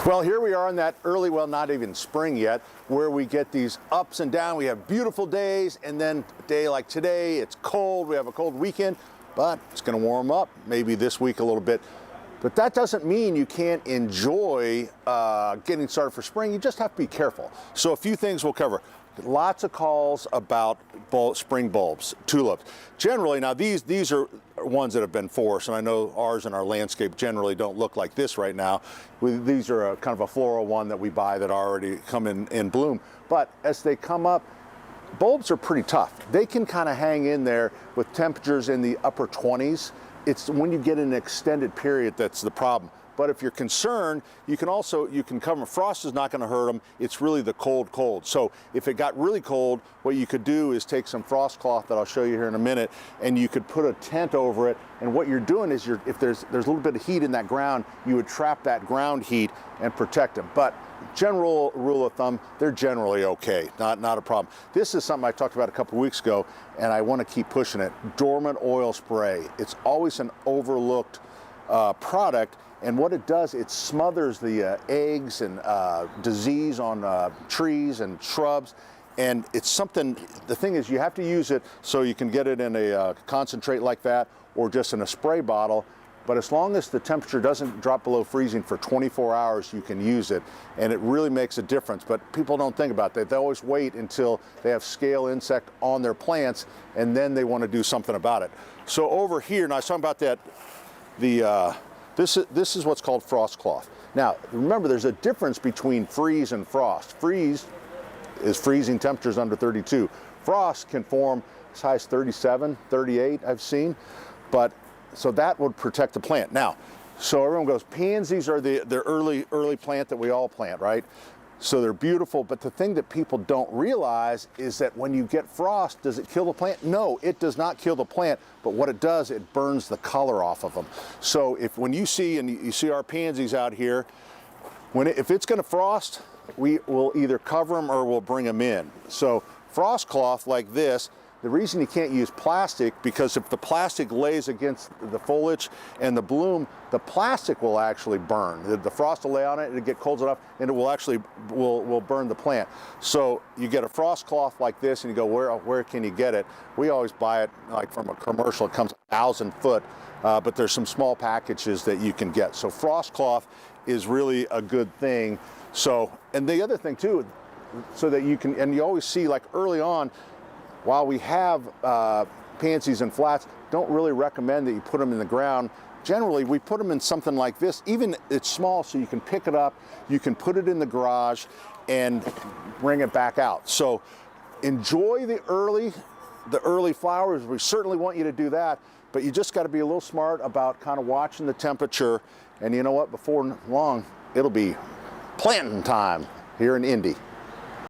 Well, here we are in that early, well, not even spring yet, where we get these ups and downs. We have beautiful days, and then a day like today, it's cold. We have a cold weekend, but it's going to warm up maybe this week a little bit. But that doesn't mean you can't enjoy getting started for spring. You just have to be careful. So a few things we'll cover. Lots of calls about spring bulbs, tulips. Generally, now these are ones that have been forced, and I know ours in our landscape generally don't look like this right now. These are kind of a floral one that we buy that already come in bloom. But as they come up, bulbs are pretty tough. They can kind of hang in there with temperatures in the upper 20s. It's when you get an extended period that's the problem. But if you're concerned, you can cover them. Frost is not going to hurt them. It's really the cold. So if it got really cold, what you could do is take some frost cloth that I'll show you here in a minute, and you could put a tent over it. And what you're doing is if there's a little bit of heat in that ground, you would trap that ground heat and protect them. But general rule of thumb, they're generally okay, not a problem. This is something I talked about a couple weeks ago, and I want to keep pushing it. Dormant oil spray. It's always an overlooked product. And what it does, it smothers the eggs and disease on trees and shrubs. And it's something, the thing is you have to use it so you can get it in a concentrate like that or just in a spray bottle. But as long as the temperature doesn't drop below freezing for 24 hours, you can use it. And it really makes a difference. But people don't think about that. They always wait until they have scale insect on their plants, and then they want to do something about it. So over here, now I was talking about that, This is what's called frost cloth. Now, remember, there's a difference between freeze and frost. Freeze is freezing temperatures under 32. Frost can form as high as 37, 38, I've seen. But so that would protect the plant. Now, so everyone goes, pansies are the early plant that we all plant, right? So they're beautiful, but the thing that people don't realize is that when you get frost, does it kill the plant? No, it does not kill the plant, but what it does, it burns the color off of them. So when you see, and you see our pansies out here, if it's gonna frost, we will either cover them or we'll bring them in. So frost cloth like this, the reason you can't use plastic, because if the plastic lays against the foliage and the bloom, the plastic will actually burn. The frost will lay on it, it'll get cold enough, and it will actually will burn the plant. So you get a frost cloth like this, and you go, where can you get it? We always buy it like from a commercial. It comes 1,000 foot, but there's some small packages that you can get. So frost cloth is really a good thing. So, and the other thing too, so that you can, and you always see like early on, while we have pansies and flats, don't really recommend that you put them in the ground. Generally, we put them in something like this. Even it's small, so you can pick it up, you can put it in the garage and bring it back out. So enjoy the early flowers. We certainly want you to do that, but you just got to be a little smart about kind of watching the temperature. And you know what, before long, it'll be planting time here in Indy.